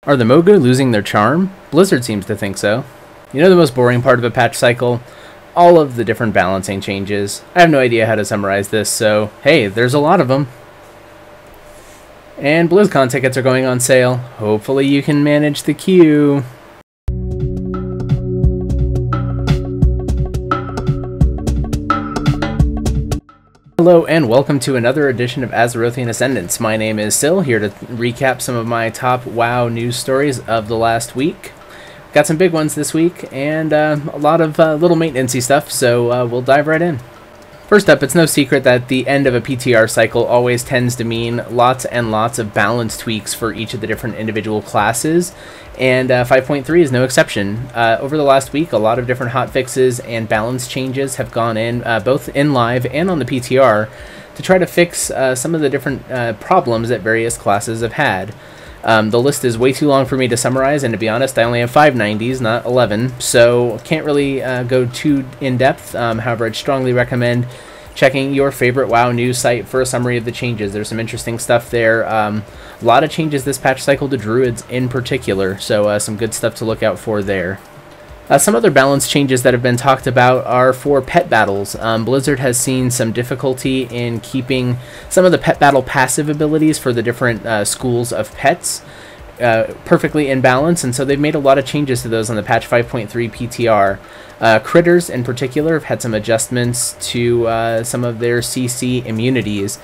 Are the Mogu losing their charm? Blizzard seems to think so. You know the most boring part of a patch cycle? All of the different balancing changes. I have no idea how to summarize this, so hey, there's a lot of them. And Blizzcon tickets are going on sale. Hopefully you can manage the queue. Hello and welcome to another edition of Azerothian Ascendance. My name is Sil, here to recap some of my top WoW news stories of the last week. Got some big ones this week and a lot of little maintenance-y stuff, so we'll dive right in. First up, it's no secret that the end of a PTR cycle always tends to mean lots and lots of balance tweaks for each of the different individual classes, and 5.3 is no exception. Over the last week, a lot of different hotfixes and balance changes have gone in, both in live and on the PTR, to try to fix some of the different problems that various classes have had. The list is way too long for me to summarize, and to be honest, I only have 5 90s, not 11, so can't really go too in-depth. However, I'd strongly recommend checking your favorite WoW news site for a summary of the changes. There's some interesting stuff there. A lot of changes this patch cycle to Druids in particular, so some good stuff to look out for there. Some other balance changes that have been talked about are for pet battles. Blizzard has seen some difficulty in keeping some of the pet battle passive abilities for the different schools of pets perfectly in balance, and so they've made a lot of changes to those on the patch 5.3 PTR. Critters in particular have had some adjustments to some of their CC immunities.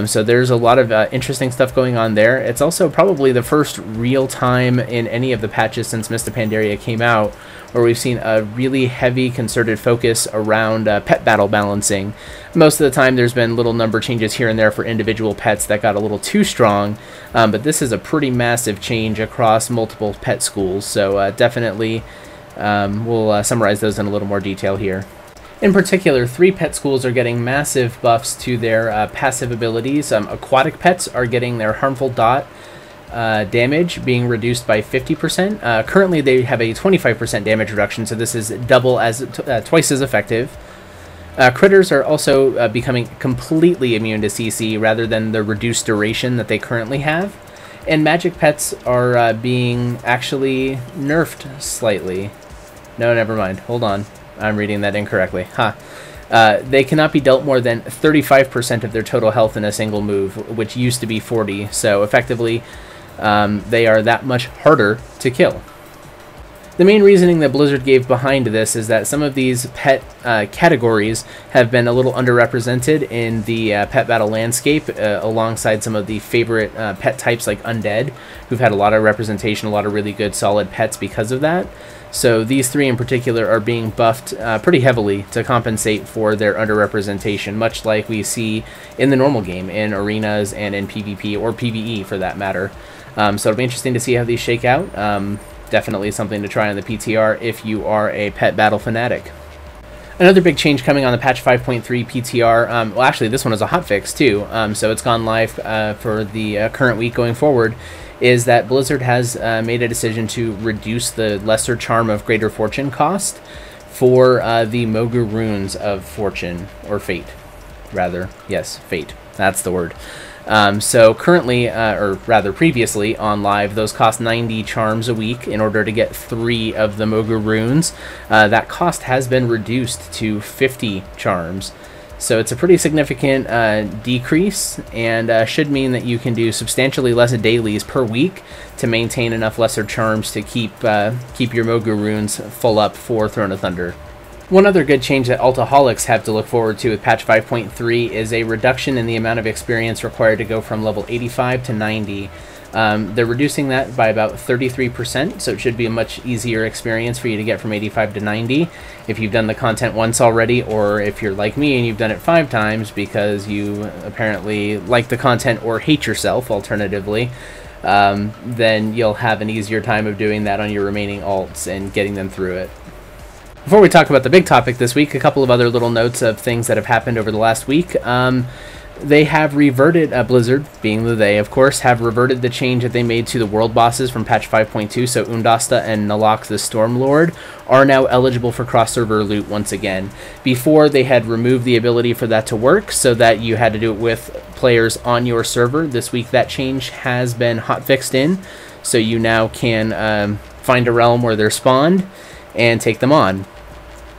So there's a lot of interesting stuff going on there. It's also probably the first real time in any of the patches since Mist of Pandaria came out where we've seen a really heavy concerted focus around pet battle balancing. Most of the time there's been little number changes here and there for individual pets that got a little too strong, but this is a pretty massive change across multiple pet schools, so definitely we'll summarize those in a little more detail here. In particular, 3 pet schools are getting massive buffs to their passive abilities. Aquatic pets are getting their harmful dot damage being reduced by 50%. Currently, they have a 25% damage reduction, so this is twice as effective. Critters are also becoming completely immune to CC rather than the reduced duration that they currently have. And magic pets are being actually nerfed slightly. No, never mind. Hold on. I'm reading that incorrectly. They cannot be dealt more than 35% of their total health in a single move, which used to be 40. So effectively, they are that much harder to kill. The main reasoning that Blizzard gave behind this is that some of these pet categories have been a little underrepresented in the pet battle landscape, alongside some of the favorite pet types like undead, who've had a lot of representation, a lot of really good solid pets because of that. So these 3 in particular are being buffed pretty heavily to compensate for their underrepresentation, much like we see in the normal game, in arenas and in PvP, or PvE for that matter. So it'll be interesting to see how these shake out. Definitely something to try on the PTR if you are a pet battle fanatic. Another big change coming on the patch 5.3 PTR, well actually this one is a hotfix too, so it's gone live for the current week going forward, is that Blizzard has made a decision to reduce the lesser charm of greater fortune cost for the Mogu Runes of fortune, or fate, rather. Yes, fate, that's the word. So currently, or rather previously, on live, those cost 90 charms a week in order to get 3 of the Mogu Runes. That cost has been reduced to 50 charms. So it's a pretty significant decrease, and should mean that you can do substantially less dailies per week to maintain enough lesser charms to keep your Mogu Runes full up for Throne of Thunder. One other good change that Altaholics have to look forward to with patch 5.3 is a reduction in the amount of experience required to go from level 85 to 90. They're reducing that by about 33%, so it should be a much easier experience for you to get from 85 to 90 if you've done the content once already, or if you're like me and you've done it 5 times because you apparently like the content or hate yourself, alternatively. Then you'll have an easier time of doing that on your remaining alts and getting them through it. Before we talk about the big topic this week, a couple of other little notes of things that have happened over the last week. They have reverted, Blizzard, being the they, of course, have reverted the change that they made to the world bosses from patch 5.2, so Undasta and Nalok the Stormlord are now eligible for cross-server loot once again. Before, they had removed the ability for that to work, so that you had to do it with players on your server. This week, that change has been hotfixed in, so you now can find a realm where they're spawned and take them on.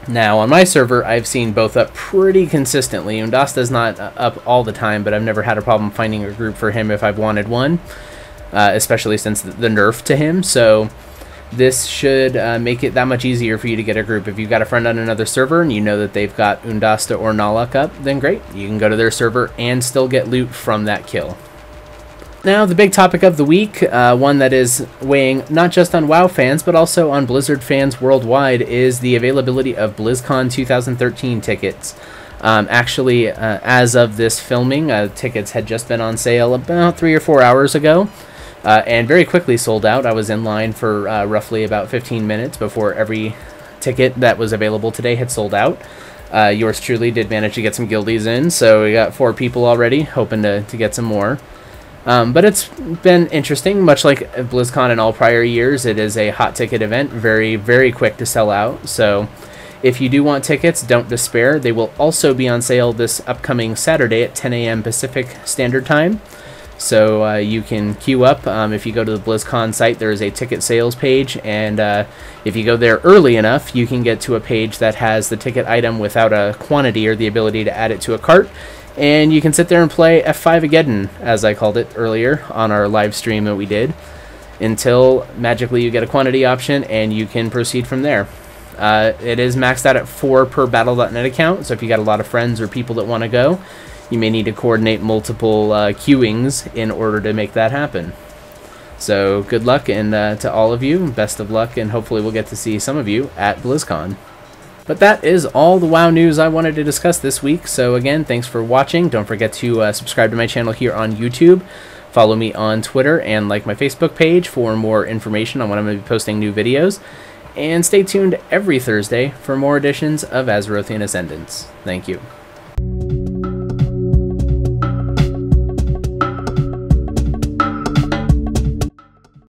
Now, on my server, I've seen both up pretty consistently. Undasta's not up all the time, but I've never had a problem finding a group for him if I've wanted one, especially since the nerf to him. So this should make it that much easier for you to get a group. If you've got a friend on another server and you know that they've got Undasta or Nalak up, then great. You can go to their server and still get loot from that kill. Now, the big topic of the week, one that is weighing not just on WoW fans, but also on Blizzard fans worldwide, is the availability of BlizzCon 2013 tickets. Actually, as of this filming, tickets had just been on sale about 3 or 4 hours ago, and very quickly sold out. I was in line for roughly about 15 minutes before every ticket that was available today had sold out. Yours truly did manage to get some guildies in, so we got 4 people already, hoping to get some more. But it's been interesting. Much like BlizzCon in all prior years, it is a hot ticket event, very, very quick to sell out. So if you do want tickets, don't despair. They will also be on sale this upcoming Saturday at 10 a.m. Pacific Standard Time. So you can queue up. If you go to the BlizzCon site, there is a ticket sales page, and if you go there early enough, you can get to a page that has the ticket item without a quantity or the ability to add it to a cart. And you can sit there and play F5-ageddon, as I called it earlier on our live stream that we did, until magically you get a quantity option and you can proceed from there. It is maxed out at 4 per Battle.net account, so if you got a lot of friends or people that want to go, you may need to coordinate multiple queuings in order to make that happen. So good luck, and to all of you, best of luck, and hopefully we'll get to see some of you at BlizzCon. But that is all the WoW news I wanted to discuss this week. So again, thanks for watching. Don't forget to subscribe to my channel here on YouTube. Follow me on Twitter and like my Facebook page for more information on when I'm going to be posting new videos. And stay tuned every Thursday for more editions of Azerothian Ascendance. Thank you.